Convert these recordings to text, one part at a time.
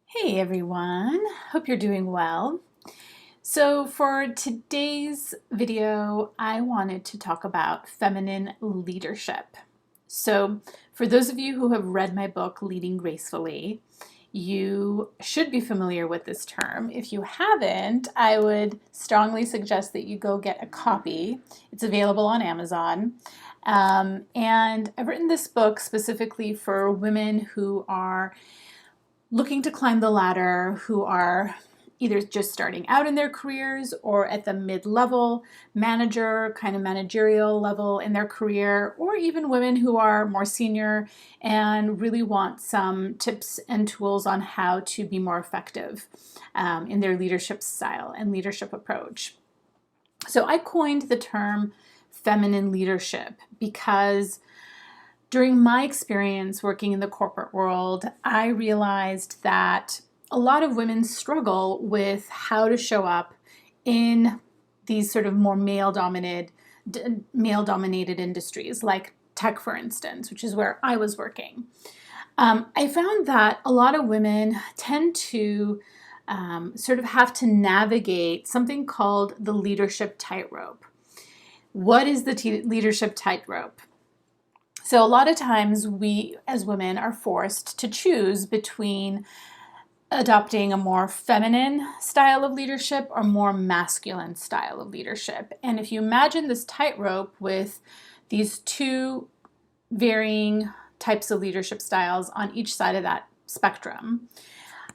Hey everyone, hope you're doing well. So for today's video, I wanted to talk about feminine leadership. So for those of you who have read my book, Leading Gracefully, you should be familiar with this term. If you haven't, I would strongly suggest that you go get a copy. It's available on Amazon. And I've written this book specifically for women who are looking to climb the ladder, who are either just starting out in their careers or at the mid-level manager, kind of managerial level in their career, or even women who are more senior and really want some tips and tools on how to be more effective in their leadership style and leadership approach. So I coined the term feminine leadership because during my experience working in the corporate world, I realized that a lot of women struggle with how to show up in these sort of more male-dominated industries, like tech, for instance, which is where I was working. I found that a lot of women tend to sort of have to navigate something called the leadership tightrope. What is the leadership tightrope? So a lot of times we as women are forced to choose between adopting a more feminine style of leadership or more masculine style of leadership. And if you imagine this tightrope with these two varying types of leadership styles on each side of that spectrum,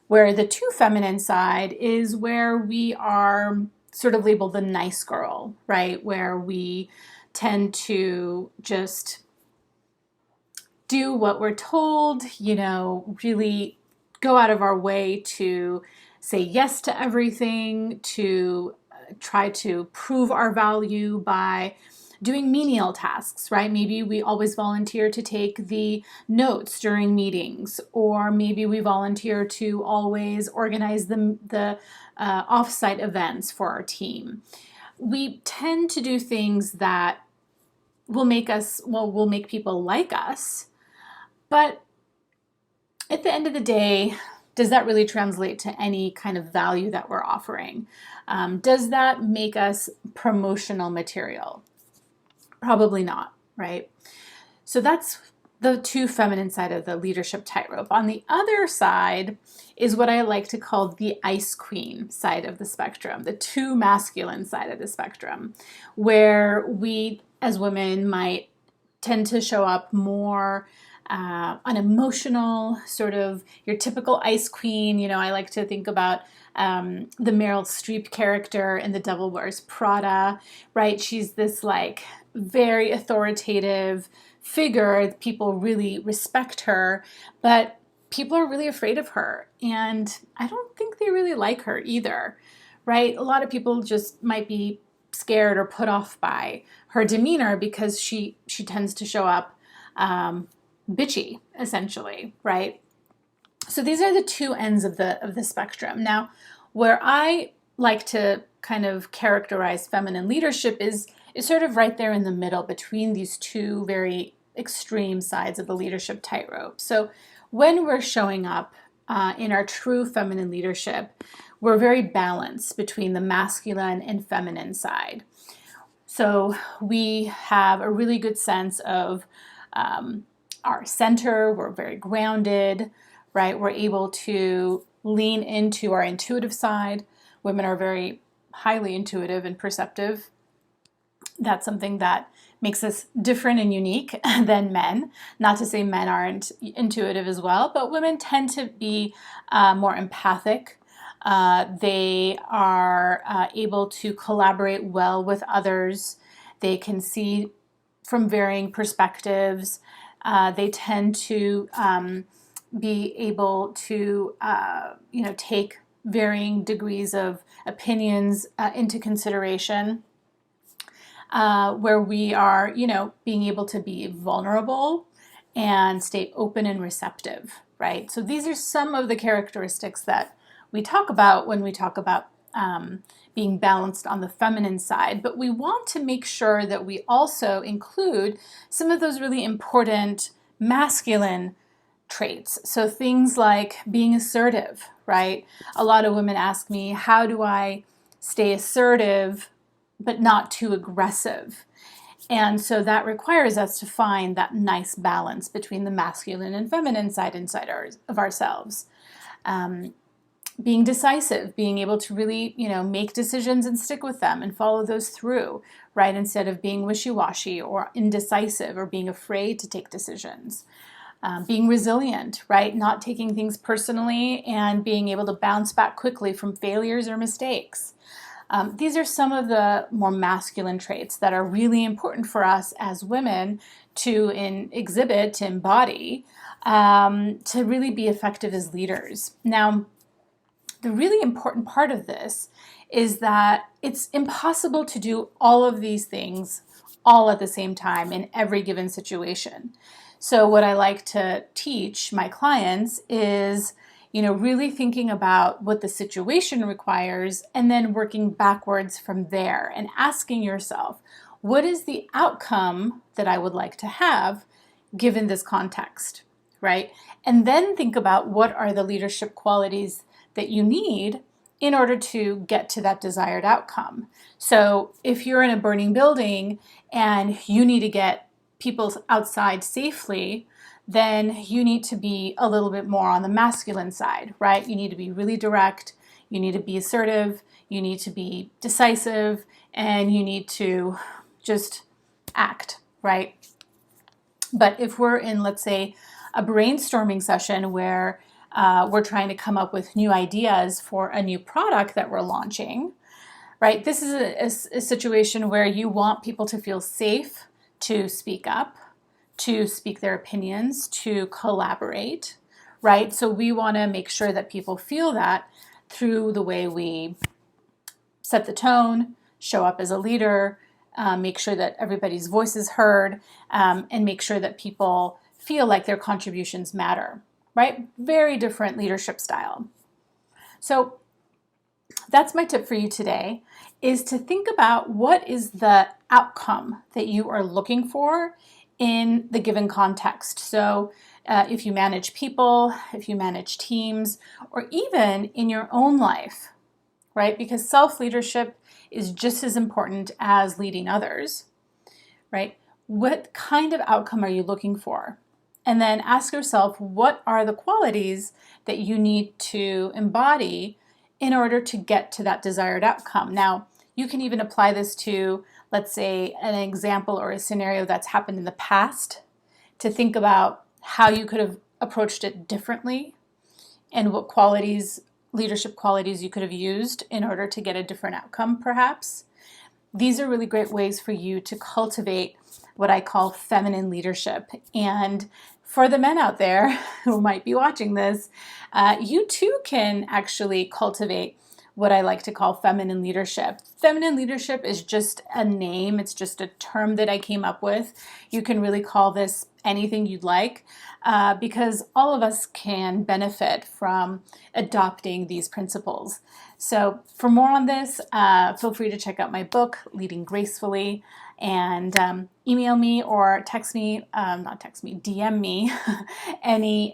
where the too feminine side is where we are sort of labeled the nice girl, right? Where we tend to just do what we're told, really go out of our way to say yes to everything, to try to prove our value by doing menial tasks, right? Maybe we always volunteer to take the notes during meetings, or maybe we volunteer to always organize the off-site events for our team. We tend to do things that will make people like us. But at the end of the day, does that really translate to any kind of value that we're offering? Does that make us promotional material? Probably not, right? So that's the too feminine side of the leadership tightrope. On the other side is what I like to call the ice queen side of the spectrum, the too masculine side of the spectrum, where we as women might tend to show up more unemotional, sort of your typical ice queen. I like to think about the Meryl Streep character in The Devil Wears Prada, right? She's this like very authoritative figure. People really respect her, but people are really afraid of her. And I don't think they really like her either, right? A lot of people just might be scared or put off by her demeanor because she tends to show up bitchy, essentially, right? So these are the two ends of the spectrum. Now, where I like to kind of characterize feminine leadership is sort of right there in the middle between these two very extreme sides of the leadership tightrope. So when we're showing up in our true feminine leadership, we're very balanced between the masculine and feminine side. So we have a really good sense of our center. We're very grounded, right? We're able to lean into our intuitive side. Women are very highly intuitive and perceptive. That's something that makes us different and unique than men. Not to say men aren't intuitive as well, but women tend to be more empathic. They are able to collaborate well with others. They can see from varying perspectives. They tend to be able to, take varying degrees of opinions into consideration, where we are, being able to be vulnerable and stay open and receptive, right? So these are some of the characteristics that we talk about when we talk about being balanced on the feminine side, but we want to make sure that we also include some of those really important masculine traits. So things like being assertive, right? A lot of women ask me, how do I stay assertive but not too aggressive? And so that requires us to find that nice balance between the masculine and feminine side of ourselves. Being decisive, being able to really, make decisions and stick with them and follow those through, right? Instead of being wishy-washy or indecisive or being afraid to take decisions. Being resilient, right? Not taking things personally and being able to bounce back quickly from failures or mistakes. These are some of the more masculine traits that are really important for us as women to exhibit, to embody, to really be effective as leaders. Now, the really important part of this is that it's impossible to do all of these things all at the same time in every given situation. So what I like to teach my clients is, really thinking about what the situation requires and then working backwards from there and asking yourself, what is the outcome that I would like to have given this context, right? And then think about what are the leadership qualities that you need in order to get to that desired outcome. So if you're in a burning building and you need to get people outside safely, then you need to be a little bit more on the masculine side, right? You need to be really direct, you need to be assertive, you need to be decisive, and you need to just act, right? But if we're in, let's say, a brainstorming session where we're trying to come up with new ideas for a new product that we're launching, right? This is a situation where you want people to feel safe to speak up, to speak their opinions, to collaborate, right? So we want to make sure that people feel that through the way we set the tone, show up as a leader, make sure that everybody's voice is heard, and make sure that people feel like their contributions matter, right? Very different leadership style. So that's my tip for you today, is to think about what is the outcome that you are looking for in the given context. So if you manage people, if you manage teams, or even in your own life, right? Because self-leadership is just as important as leading others, right? What kind of outcome are you looking for? And then ask yourself, what are the qualities that you need to embody in order to get to that desired outcome? Now, you can even apply this to, let's say, an example or a scenario that's happened in the past, to think about how you could have approached it differently and what qualities, leadership qualities, you could have used in order to get a different outcome, perhaps. These are really great ways for you to cultivate what I call feminine leadership. And for the men out there who might be watching this, you too can actually cultivate what I like to call feminine leadership. Feminine leadership is just a name. It's just a term that I came up with. You can really call this anything you'd like, because all of us can benefit from adopting these principles. So for more on this, feel free to check out my book, Leading Gracefully, and email me or text me, not text me, DM me any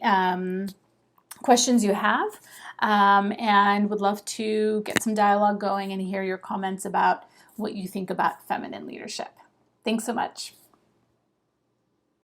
questions you have, and would love to get some dialogue going and hear your comments about what you think about feminine leadership. Thanks so much.